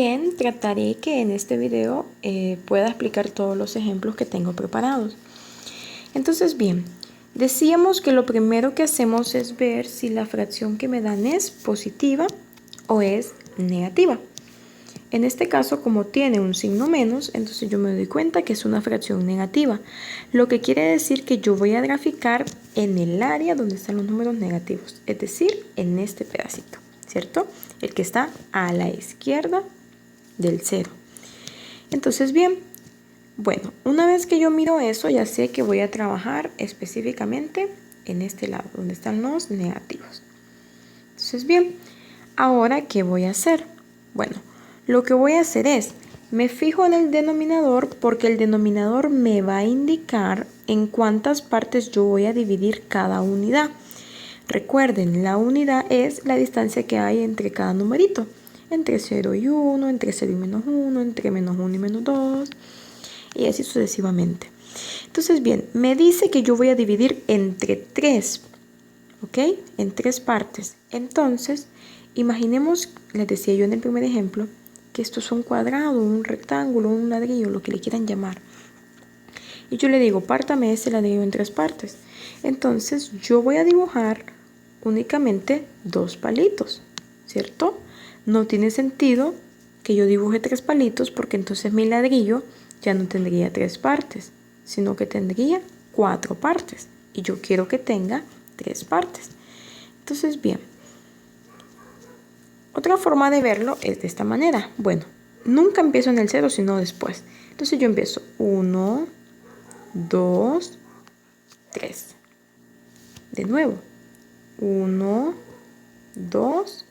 Bien, trataré que en este video pueda explicar todos los ejemplos que tengo preparados. Entonces, bien, decíamos que lo primero que hacemos es ver si la fracción que me dan es positiva o es negativa. En este caso, como tiene un signo menos, entonces yo me doy cuenta que es una fracción negativa, lo que quiere decir que yo voy a graficar en el área donde están los números negativos, es decir, en este pedacito, ¿cierto? El que está a la izquierda del 0. Entonces, bien, bueno, una vez que yo miro eso, ya sé que voy a trabajar específicamente en este lado, donde están los negativos. Entonces, bien, ahora, ¿qué voy a hacer? Bueno, lo que voy a hacer es, me fijo en el denominador porque el denominador me va a indicar en cuántas partes yo voy a dividir cada unidad. Recuerden, la unidad es la distancia que hay entre cada numerito. Entre 0 y 1, entre 0 y menos 1, entre menos 1 y menos 2, y así sucesivamente. Entonces, bien, me dice que yo voy a dividir entre 3, ¿ok? En 3 partes. Entonces, imaginemos, les decía yo en el primer ejemplo, que esto es un cuadrado, un rectángulo, un ladrillo, lo que le quieran llamar. Y yo le digo, pártame este ladrillo en 3 partes. Entonces, yo voy a dibujar únicamente 2 palitos, ¿cierto? No tiene sentido que yo dibuje 3 palitos porque entonces mi ladrillo ya no tendría 3 partes, sino que tendría 4 partes. Y yo quiero que tenga 3 partes. Entonces, bien. Otra forma de verlo es de esta manera. Bueno, nunca empiezo en el 0, sino después. Entonces yo empiezo 1, 2, 3. De nuevo. 1, 2,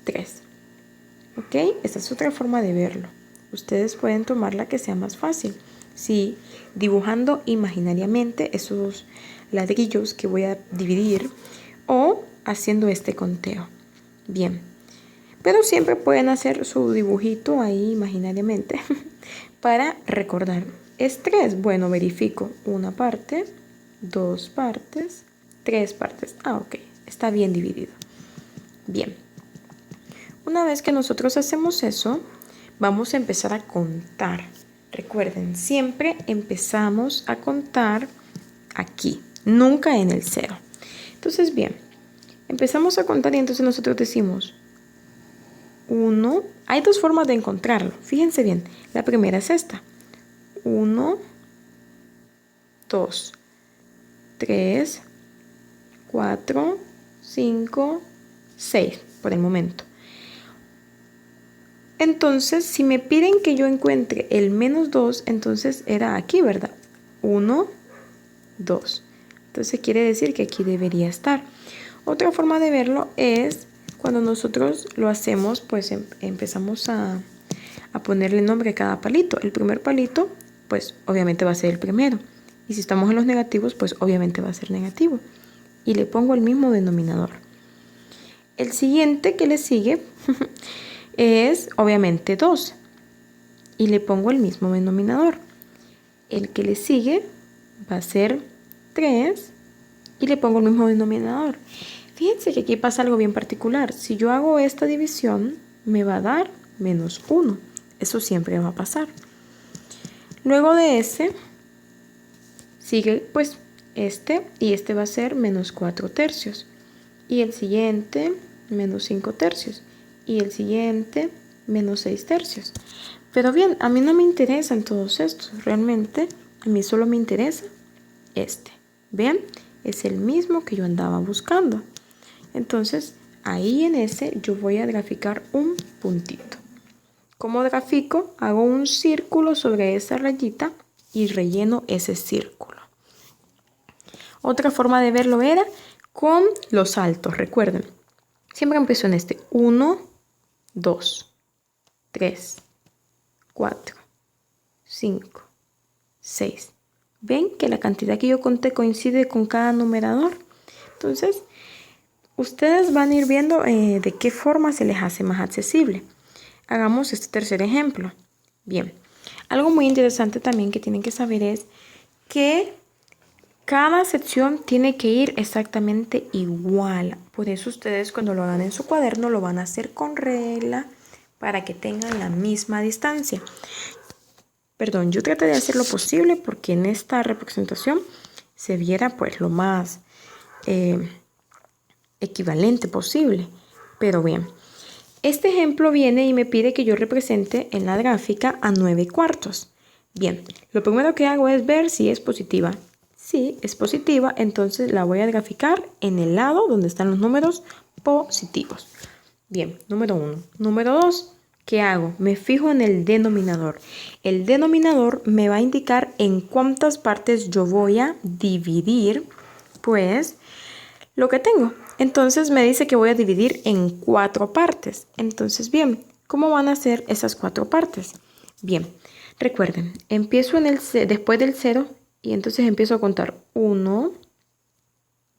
3. ¿Ok? Esta es otra forma de verlo. Ustedes pueden tomar la que sea más fácil. Si dibujando imaginariamente esos ladrillos que voy a dividir o haciendo este conteo. Bien. Pero siempre pueden hacer su dibujito ahí imaginariamente para recordar. ¿Es 3? Bueno, verifico. 1 parte, 2 partes, 3 partes. Ah, ok. Está bien dividido. Bien. Una vez que nosotros hacemos eso, vamos a empezar a contar. Recuerden, siempre empezamos a contar aquí, nunca en el 0. Entonces, bien, empezamos a contar y entonces nosotros decimos 1. Hay 2 formas de encontrarlo. Fíjense bien, la primera es esta. 1, 2, 3, 4, 5, 6 por el momento. Entonces, si me piden que yo encuentre el menos 2, entonces era aquí, ¿verdad? 1, 2. Entonces quiere decir que aquí debería estar. Otra forma de verlo es cuando nosotros lo hacemos, pues empezamos a ponerle nombre a cada palito. El primer palito, pues obviamente va a ser el primero. Y si estamos en los negativos, pues obviamente va a ser negativo. Y le pongo el mismo denominador. El siguiente que le sigue es obviamente 2 y le pongo el mismo denominador. El que le sigue va a ser 3 y le pongo el mismo denominador. Fíjense que aquí pasa algo bien particular. Si yo hago esta división, me va a dar menos 1. Eso siempre va a pasar. Luego de ese, sigue pues este y este va a ser menos 4 tercios. Y el siguiente, menos 5 tercios. Y el siguiente, menos 6 tercios. Pero bien, a mí no me interesan todos estos. Realmente, a mí solo me interesa este. ¿Ven? Es el mismo que yo andaba buscando. Entonces, ahí en ese yo voy a graficar un puntito. ¿Cómo grafico? Hago un círculo sobre esa rayita y relleno ese círculo. Otra forma de verlo era con los saltos. Recuerden, siempre empiezo en este. 1, 2, 3, 4, 5, 6. ¿Ven que la cantidad que yo conté coincide con cada numerador? Entonces, ustedes van a ir viendo de qué forma se les hace más accesible. Hagamos este tercer ejemplo. Bien, algo muy interesante también que tienen que saber es que cada sección tiene que ir exactamente igual. Por eso ustedes cuando lo hagan en su cuaderno lo van a hacer con regla, para que tengan la misma distancia. Perdón, yo traté de hacer lo posible porque en esta representación se viera pues lo más equivalente posible. Pero bien, este ejemplo viene y me pide que yo represente en la gráfica a 9/4. Bien, lo primero que hago es ver si es positiva. Si es positiva, entonces la voy a graficar en el lado donde están los números positivos. Bien, número 1. Número 2, ¿qué hago? Me fijo en el denominador. El denominador me va a indicar en cuántas partes yo voy a dividir, pues, lo que tengo. Entonces me dice que voy a dividir en 4 partes. Entonces, bien, ¿cómo van a ser esas 4 partes? Bien, recuerden, empiezo después del 0 y entonces empiezo a contar 1,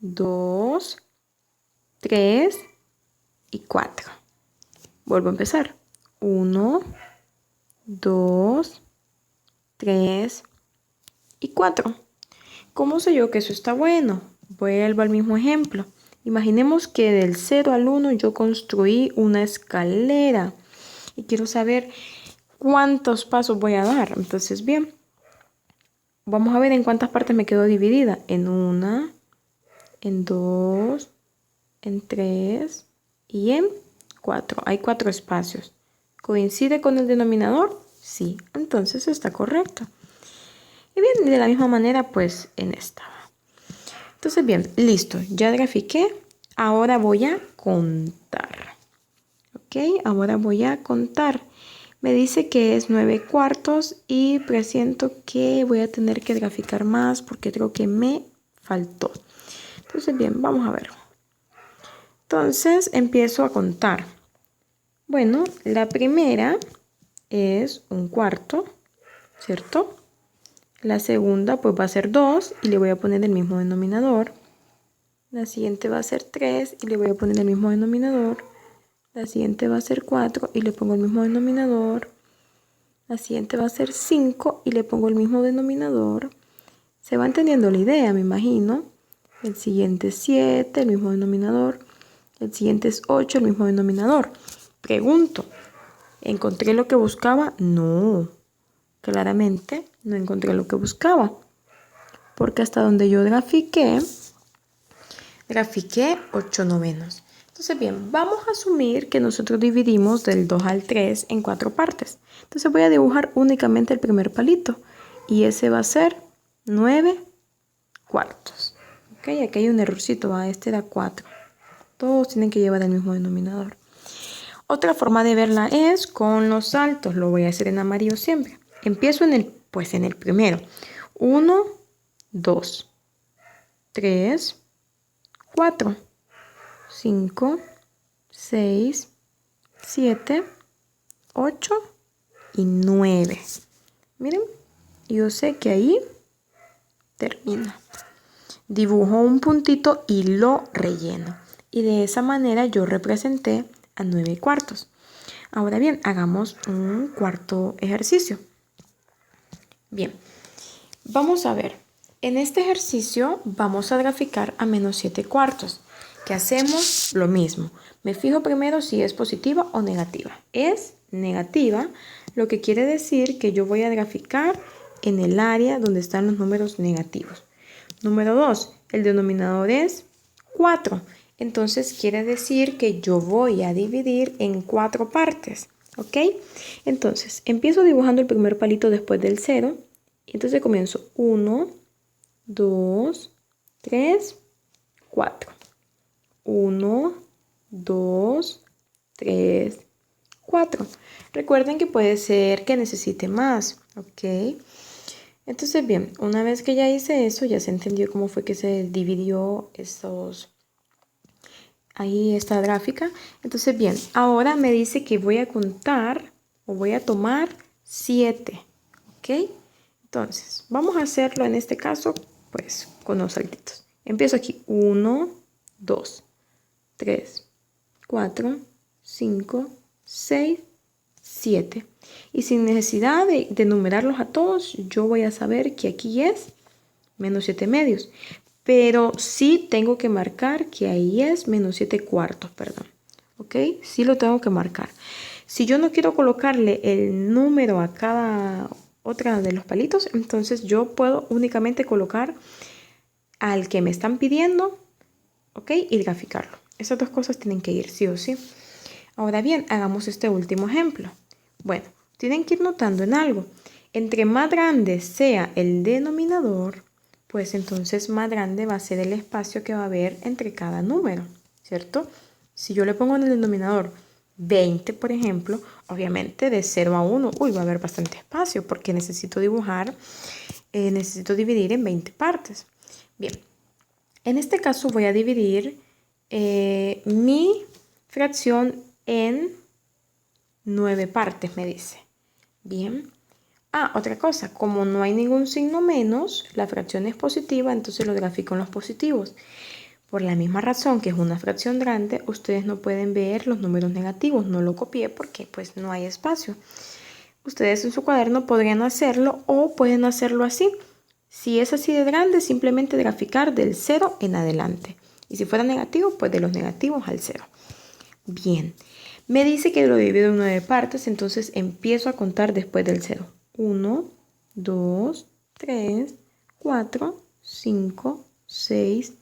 2, 3 y 4. Vuelvo a empezar. 1, 2, 3 y 4. ¿Cómo sé yo que eso está bueno? Vuelvo al mismo ejemplo. Imaginemos que del 0 al 1 yo construí una escalera y quiero saber cuántos pasos voy a dar. Entonces, bien, vamos a ver en cuántas partes me quedó dividida. En 1, en 2, en 3 y en 4. Hay 4 espacios. ¿Coincide con el denominador? Sí, entonces está correcto. Y bien, de la misma manera, pues en esta. Entonces, bien, listo. Ya grafiqué. Ahora voy a contar. ¿Ok? Ahora voy a contar. Me dice que es 9/4 y presiento que voy a tener que graficar más porque creo que me faltó. Entonces, bien, vamos a ver. Entonces, empiezo a contar. Bueno, la primera es 1/4, ¿cierto? La segunda pues va a ser 2 y le voy a poner el mismo denominador. La siguiente va a ser 3 y le voy a poner el mismo denominador. La siguiente va a ser 4 y le pongo el mismo denominador. La siguiente va a ser 5 y le pongo el mismo denominador. Se va entendiendo la idea, me imagino. El siguiente es 7, el mismo denominador. El siguiente es 8, el mismo denominador. Pregunto, ¿encontré lo que buscaba? No, claramente no encontré lo que buscaba. Porque hasta donde yo grafiqué 8/9. Entonces, bien, vamos a asumir que nosotros dividimos del 2 al 3 en 4 partes. Entonces voy a dibujar únicamente el primer palito. Y ese va a ser 9/4. Ok, aquí hay un errorcito, este era 4. Todos tienen que llevar el mismo denominador. Otra forma de verla es con los saltos. Lo voy a hacer en amarillo siempre. Empiezo en el primero. 1, 2, 3, 4, 5, 6, 7, 8 y 9. Miren, yo sé que ahí termina. Dibujo un puntito y lo relleno. Y de esa manera yo representé a 9/4. Ahora bien, hagamos un cuarto ejercicio. Bien, vamos a ver. En este ejercicio vamos a graficar a -7/4. ¿Qué hacemos? Lo mismo. Me fijo primero si es positiva o negativa. Es negativa, lo que quiere decir que yo voy a graficar en el área donde están los números negativos. Número 2, el denominador es 4. Entonces quiere decir que yo voy a dividir en 4 partes. ¿Ok? Entonces, empiezo dibujando el primer palito después del 0. Entonces comienzo 1, 2, 3, 4. 1, 2, 3, 4. Recuerden que puede ser que necesite más. ¿Ok? Entonces, bien, una vez que ya hice eso, ya se entendió cómo fue que se dividió ahí esta gráfica. Entonces, bien, ahora me dice que voy a contar o voy a tomar 7. ¿Ok? Entonces, vamos a hacerlo en este caso, pues, con los saltitos. Empiezo aquí. 1, 2, 3, 4, 5, 6, 7. Y sin necesidad de numerarlos a todos, yo voy a saber que aquí es -7/2. Pero sí tengo que marcar que ahí es -7/4, perdón. ¿Ok? Sí lo tengo que marcar. Si yo no quiero colocarle el número a cada otra de los palitos, entonces yo puedo únicamente colocar al que me están pidiendo, ¿ok? Y graficarlo. Esas dos cosas tienen que ir sí o sí. Ahora bien, hagamos este último ejemplo. Bueno, tienen que ir notando en algo. Entre más grande sea el denominador, pues entonces más grande va a ser el espacio que va a haber entre cada número, ¿cierto? Si yo le pongo en el denominador 20, por ejemplo, obviamente de 0 a 1, va a haber bastante espacio porque necesito dibujar, necesito dividir en 20 partes. Bien, en este caso voy a dividir mi fracción en 9 partes, me dice. Bien. Otra cosa, como no hay ningún signo menos, la fracción es positiva, entonces lo grafico en los positivos. Por la misma razón que es una fracción grande, ustedes no pueden ver los números negativos. No lo copié porque pues no hay espacio. Ustedes en su cuaderno podrían hacerlo o pueden hacerlo así. Si es así de grande, simplemente graficar del 0 en adelante. Y si fuera negativo, pues de los negativos al 0. Bien, me dice que lo divido en 9 partes, entonces empiezo a contar después del 0. 1, 2, 3, 4, 5, 6,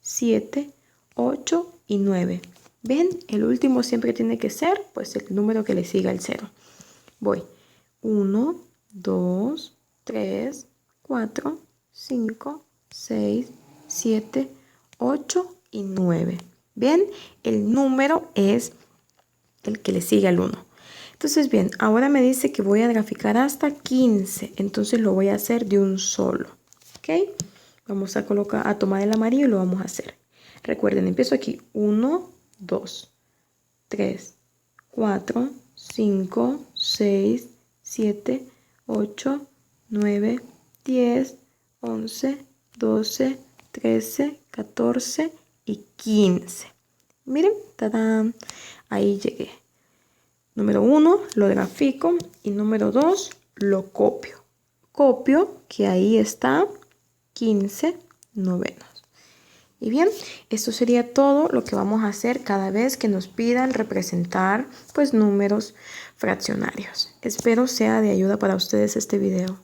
7, 8 y 9. ¿Ven? El último siempre tiene que ser pues el número que le siga al 0. Voy. 1, 2, 3, 4, 5, 6, 7, 8 y 9. ¿Ven? El número es el que le sigue al 1. Entonces, bien, ahora me dice que voy a graficar hasta 15. Entonces lo voy a hacer de un solo. ¿Ok? Vamos a tomar el amarillo y lo vamos a hacer. Recuerden, empiezo aquí. 1, 2, 3, 4, 5, 6, 7, 8, 9, 10, 11, 12, 13, 14 y 15. Miren, ¡tadán! Ahí llegué. Número 1 lo grafico y número 2 lo copio. Copio que ahí está 15 novenos. Y bien, esto sería todo lo que vamos a hacer cada vez que nos pidan representar pues números fraccionarios. Espero sea de ayuda para ustedes este video.